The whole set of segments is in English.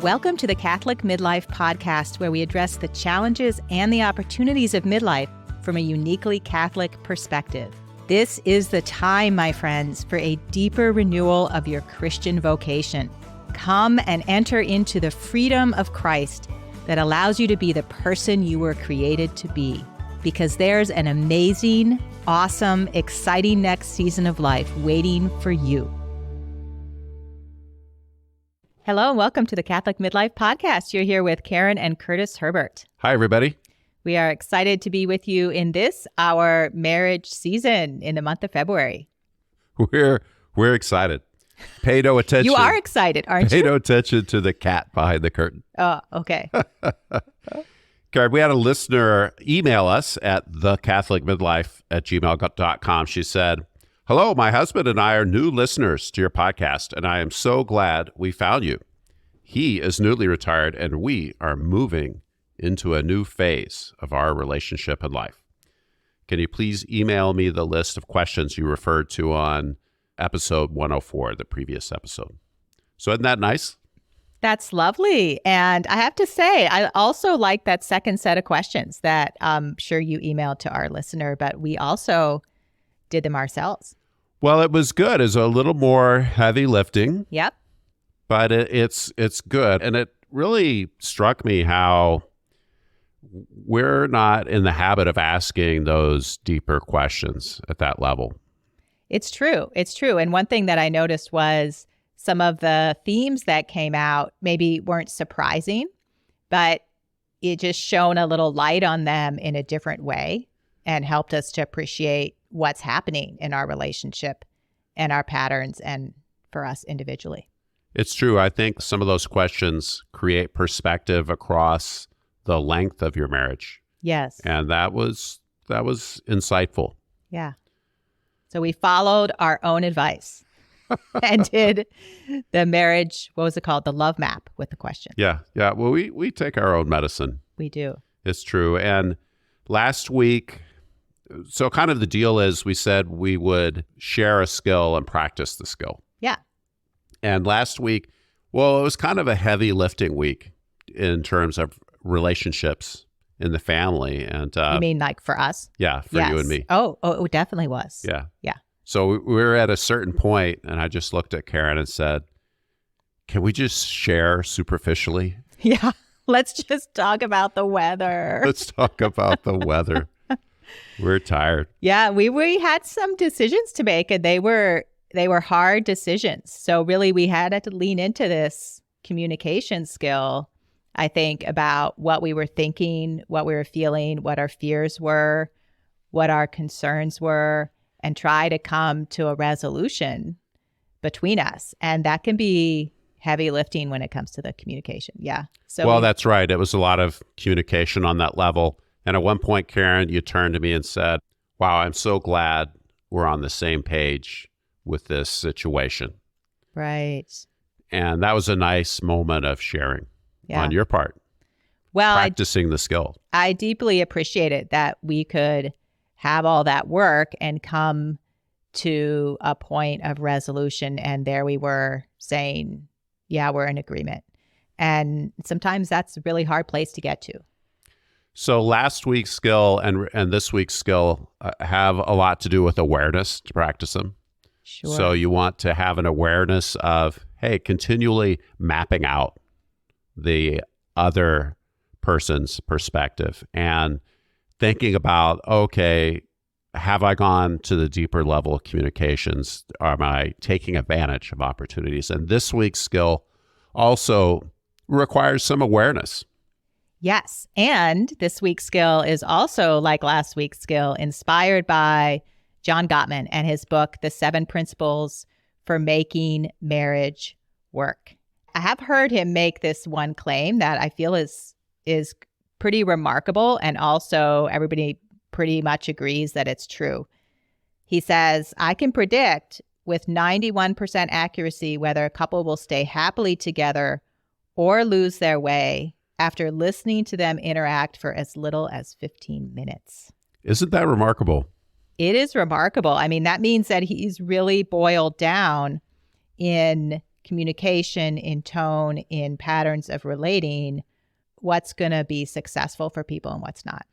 Welcome to the Catholic Midlife Podcast, where we address the challenges and the opportunities of midlife from a uniquely Catholic perspective. This is the time, my friends, for a deeper renewal of your Christian vocation. Come and enter into the freedom of Christ that allows you to be the person you were created to be, because there's an amazing, awesome, exciting next season of life waiting for you. Hello, and welcome to the Catholic Midlife Podcast. You're here with Karen and Curtis Herbert. Hi, everybody. We are excited to be with you in this, our marriage season in the month of February. We're excited. Pay no attention. You are excited, aren't you? Pay no attention to the cat behind the curtain. Oh, okay. Karen, we had a listener email us at thecatholicmidlife@gmail.com. She said, "Hello, my husband and I are new listeners to your podcast, and I am so glad we found you. He is newly retired, and we are moving into a new phase of our relationship and life. Can you please email me the list of questions you referred to on episode 104, the previous episode?" So isn't that nice? That's lovely. And I have to say, I also like that second set of questions that I'm sure you emailed to our listener, but we also did them ourselves. Well, it was good. It's a little more heavy lifting. Yep. But it's good. And it really struck me how we're not in the habit of asking those deeper questions at that level. It's true. It's true. And one thing that I noticed was some of the themes that came out maybe weren't surprising, but it just shone a little light on them in a different way and helped us to appreciate what's happening in our relationship and our patterns and for us individually. It's true. I think some of those questions create perspective across the length of your marriage. Yes. And that was insightful. Yeah. So we followed our own advice and did the marriage, what was it called? The love map with the question. Yeah. Well, we take our own medicine. We do. It's true. And last week, so kind of the deal is we said we would share a skill and practice the skill. Yeah. And last week, well, it was kind of a heavy lifting week in terms of relationships in the family. And you mean like for us? Yeah, for Yes. you and me. Oh, it definitely was. Yeah. Yeah. So we were at a certain point, and I just looked at Karen and said, "Can we just share superficially?" Yeah. Let's just talk about the weather. Let's talk about the weather. We're tired. Yeah, we had some decisions to make, and they were hard decisions. So really we had to lean into this communication skill, I think, about what we were thinking, what we were feeling, what our fears were, what our concerns were, and try to come to a resolution between us. And that can be heavy lifting when it comes to the communication. Yeah. So well, that's right. It was a lot of communication on that level. And at one point, Karen, you turned to me and said, "Wow, I'm so glad we're on the same page with this situation." Right. And that was a nice moment of sharing on your part. Well, practicing the skill. I deeply appreciated that we could have all that work and come to a point of resolution. And there we were saying, yeah, we're in agreement. And sometimes that's a really hard place to get to. So last week's skill and this week's skill have a lot to do with awareness to practice them. Sure. So you want to have an awareness of, hey, continually mapping out the other person's perspective and thinking about, okay, have I gone to the deeper level of communications? Am I taking advantage of opportunities? And this week's skill also requires some awareness. Yes. And this week's skill is also, like last week's skill, inspired by John Gottman and his book, The 7 Principles for Making Marriage Work. I have heard him make this one claim that I feel is pretty remarkable, and also everybody pretty much agrees that it's true. He says, "I can predict with 91% accuracy whether a couple will stay happily together or lose their way after listening to them interact for as little as 15 minutes. Isn't that remarkable? It is remarkable. I mean, that means that he's really boiled down in communication, in tone, in patterns of relating, what's going to be successful for people and what's not.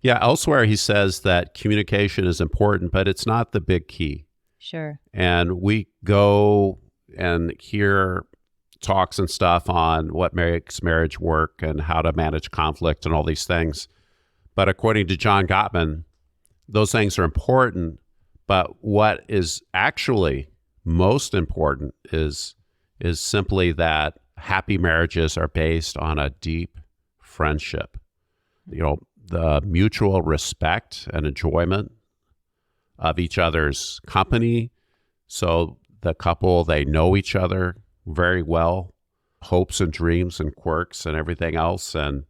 Yeah, elsewhere he says that communication is important, but it's not the big key. Sure. And we go and hear talks and stuff on what makes marriage work and how to manage conflict and all these things. But according to John Gottman, those things are important. But what is actually most important is simply that happy marriages are based on a deep friendship. The mutual respect and enjoyment of each other's company. So the couple, they know each other very well, hopes and dreams and quirks and everything else. And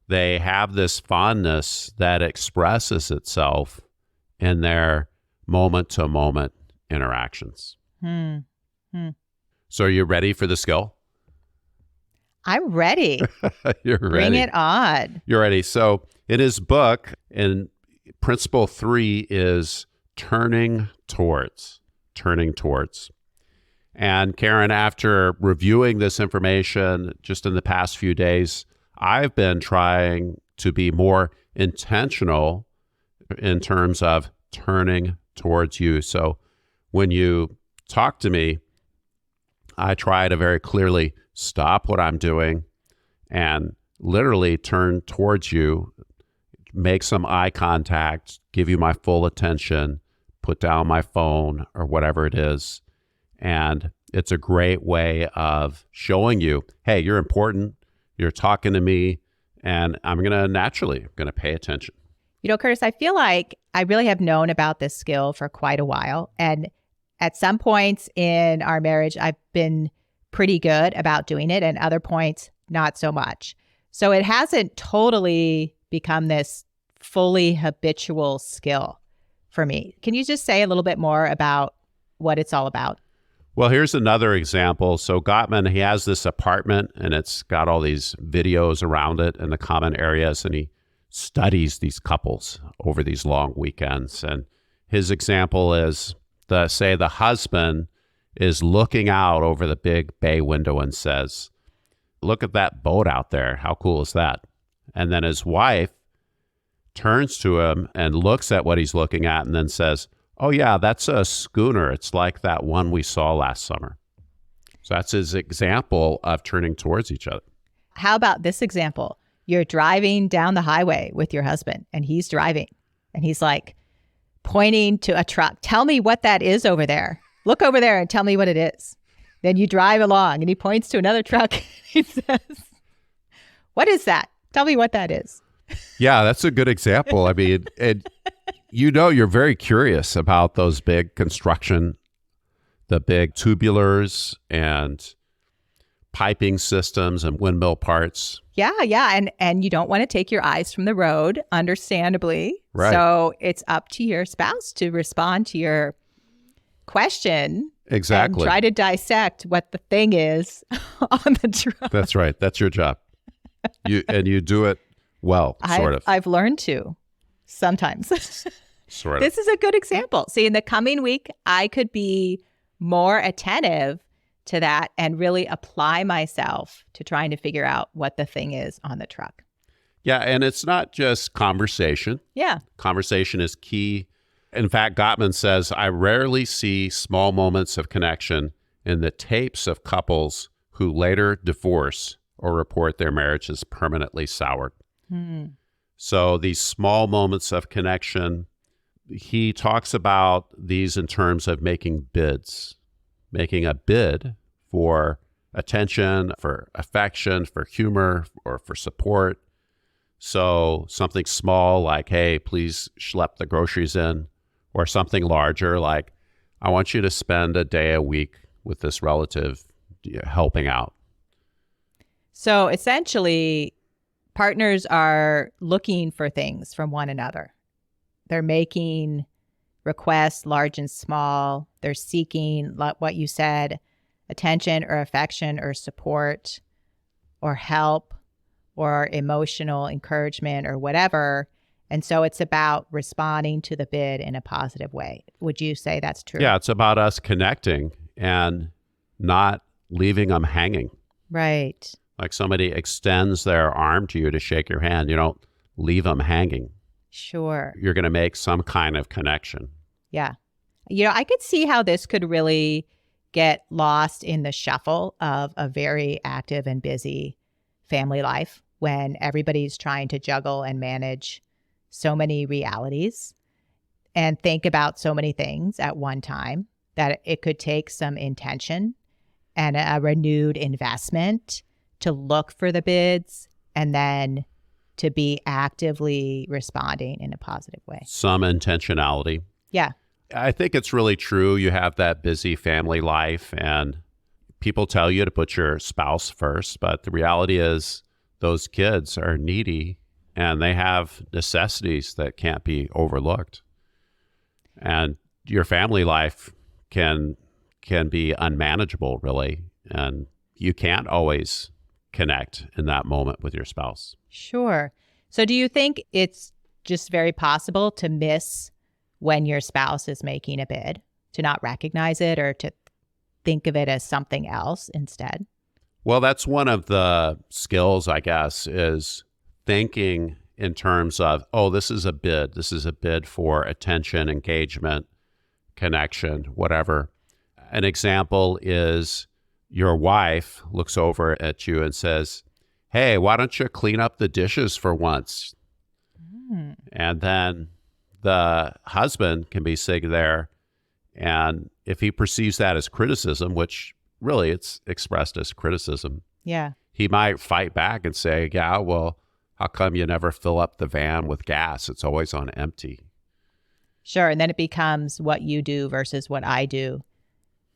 they have this fondness that expresses itself in their moment-to-moment interactions. So are you ready for the skill? I'm ready. You're ready. Bring it on. You're ready. So in his book, in principle 3 is turning towards. And Karen, after reviewing this information just in the past few days, I've been trying to be more intentional in terms of turning towards you. So when you talk to me, I try to very clearly stop what I'm doing and literally turn towards you, make some eye contact, give you my full attention, put down my phone or whatever it is. And it's a great way of showing you, hey, you're important, you're talking to me, and I'm going to pay attention. Curtis, I feel like I really have known about this skill for quite a while. And at some points in our marriage, I've been pretty good about doing it, and other points, not so much. So it hasn't totally become this fully habitual skill for me. Can you just say a little bit more about what it's all about? Well, here's another example. So Gottman, he has this apartment and it's got all these videos around it in the common areas, and he studies these couples over these long weekends. And his example is, the husband is looking out over the big bay window and says, look at that boat out there. How cool is that? And then his wife turns to him and looks at what he's looking at and then says, oh yeah, that's a schooner. It's like that one we saw last summer. So that's his example of turning towards each other. How about this example? You're driving down the highway with your husband and he's driving and he's like pointing to a truck. Tell me what that is over there. Look over there and tell me what it is. Then you drive along and he points to another truck. He says, what is that? Tell me what that is. Yeah, that's a good example. I mean, you're very curious about those big construction, the big tubulars and piping systems and windmill parts. Yeah. And you don't want to take your eyes from the road, understandably. Right. So it's up to your spouse to respond to your question. Exactly. And try to dissect what the thing is on the truck. That's right. That's your job. You do it well, sort of. I've learned to sometimes. Sort of. This is a good example. See, in the coming week, I could be more attentive to that and really apply myself to trying to figure out what the thing is on the truck. Yeah, and it's not just conversation. Yeah. Conversation is key. In fact, Gottman says, I rarely see small moments of connection in the tapes of couples who later divorce or report their marriage as permanently soured. So these small moments of connection, he talks about these in terms of making bids, making a bid for attention, for affection, for humor, or for support. So something small like, hey, please schlep the groceries in, or something larger like, I want you to spend a day a week with this relative helping out. So essentially, partners are looking for things from one another. They're making requests, large and small. They're seeking, like what you said, attention or affection or support or help or emotional encouragement or whatever. And so it's about responding to the bid in a positive way. Would you say that's true? Yeah, it's about us connecting and not leaving them hanging. Right. Like somebody extends their arm to you to shake your hand. You don't leave them hanging. Sure. You're going to make some kind of connection. Yeah. I could see how this could really get lost in the shuffle of a very active and busy family life when everybody's trying to juggle and manage so many realities and think about so many things at one time that it could take some intention and a renewed investment to look for the bids and then to be actively responding in a positive way. Some intentionality. Yeah. I think it's really true. You have that busy family life and people tell you to put your spouse first, but the reality is those kids are needy and they have necessities that can't be overlooked. And your family life can be unmanageable, really, and you can't always connect in that moment with your spouse. Sure. So do you think it's just very possible to miss when your spouse is making a bid, to not recognize it or to think of it as something else instead? Well, that's one of the skills, I guess, is thinking in terms of, oh, this is a bid. This is a bid for attention, engagement, connection, whatever. An example is your wife looks over at you and says, hey, why don't you clean up the dishes for once? And then the husband can be sitting there, and if he perceives that as criticism, which really it's expressed as criticism, yeah, he might fight back and say, yeah, well, how come you never fill up the van with gas? It's always on empty. Sure. And then it becomes what you do versus what I do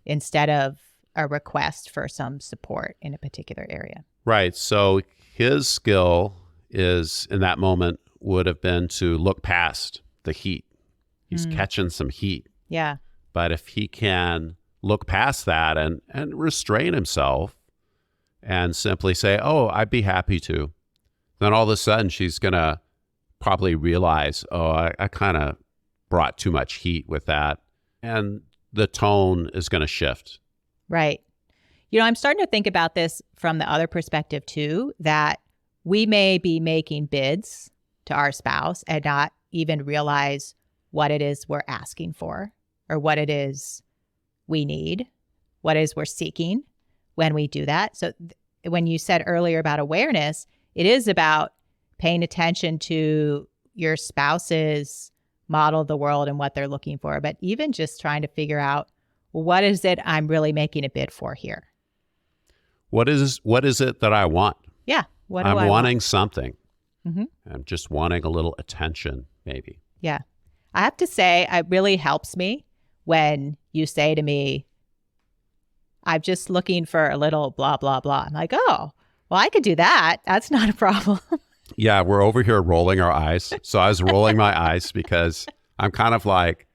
instead of a request for some support in a particular area. Right. So his skill is in that moment would have been to look past the heat. He's catching some heat. Yeah. But if he can look past that and restrain himself and simply say, oh, I'd be happy to, then all of a sudden she's going to probably realize, oh, I kind of brought too much heat with that. And the tone is going to shift. Right. I'm starting to think about this from the other perspective too, that we may be making bids to our spouse and not even realize what it is we're asking for or what it is we need, what it is we're seeking when we do that. So when you said earlier about awareness, it is about paying attention to your spouse's model of the world and what they're looking for, but even just trying to figure out, what is it I'm really making a bid for here? What is it that I want? Yeah. What do I'm I wanting want? something. I'm just wanting a little attention, maybe. Yeah. I have to say, it really helps me when you say to me, I'm just looking for a little blah, blah, blah. I'm like, oh, well, I could do that. That's not a problem. Yeah, we're over here rolling our eyes. So I was rolling my eyes because I'm kind of like,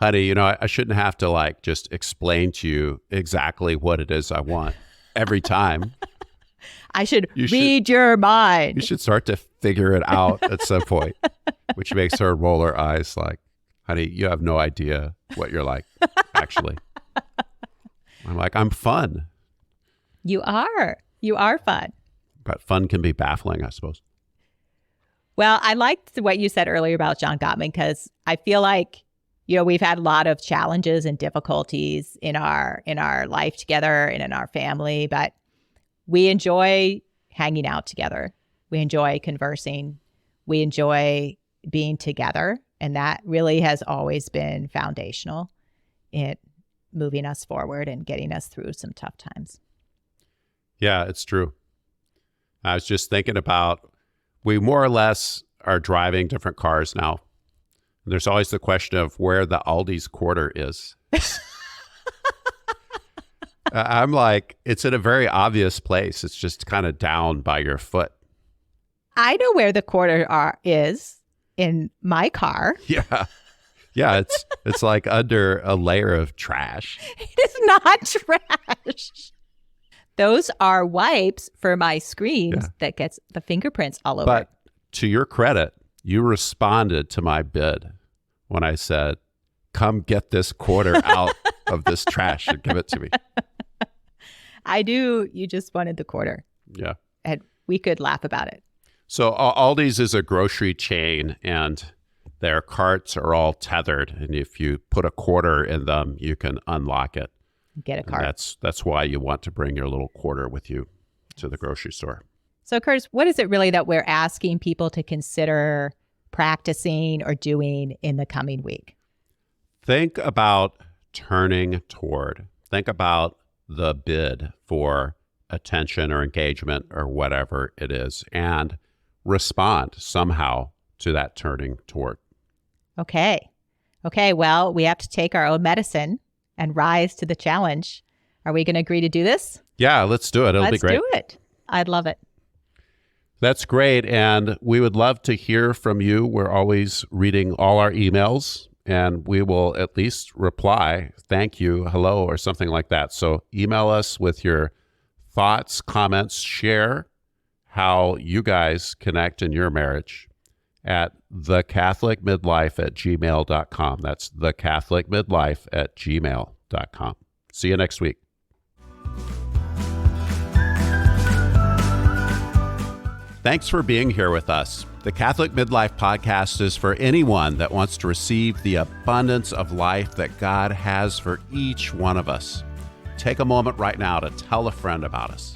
honey, I shouldn't have to just explain to you exactly what it is I want every time. I should read your mind. You should start to figure it out at some point, which makes her roll her eyes like, honey, you have no idea what you're like, actually. I'm like, I'm fun. You are. You are fun. But fun can be baffling, I suppose. Well, I liked what you said earlier about John Gottman because I feel like, we've had a lot of challenges and difficulties in our life together and in our family, but we enjoy hanging out together. We enjoy conversing. We enjoy being together. And that really has always been foundational in moving us forward and getting us through some tough times. Yeah, it's true. I was just thinking about, we more or less are driving different cars now. There's always the question of where the Aldi's quarter is. I'm like, it's in a very obvious place. It's just kind of down by your foot. I know where the quarter is in my car. Yeah. Yeah, it's like under a layer of trash. It is not trash. Those are wipes for my screens that gets the fingerprints all over. But to your credit, you responded to my bid when I said, come get this quarter out of this trash and give it to me. I do. You just wanted the quarter. Yeah. And we could laugh about it. So Aldi's is a grocery chain, and their carts are all tethered. And if you put a quarter in them, you can unlock it. Get a cart. And that's why you want to bring your little quarter with you to the grocery store. So, Curtis, what is it really that we're asking people to consider practicing or doing in the coming week? Think about turning toward. Think about the bid for attention or engagement or whatever it is, and respond somehow to that turning toward. Okay. Well, we have to take our own medicine and rise to the challenge. Are we going to agree to do this? Yeah, let's do it. It'll be great. Let's do it. I'd love it. That's great. And we would love to hear from you. We're always reading all our emails, and we will at least reply, thank you, hello, or something like that. So email us with your thoughts, comments, share how you guys connect in your marriage at thecatholicmidlife@gmail.com. That's thecatholicmidlife@gmail.com. See you next week. Thanks for being here with us. The Catholic Midlife Podcast is for anyone that wants to receive the abundance of life that God has for each one of us. Take a moment right now to tell a friend about us.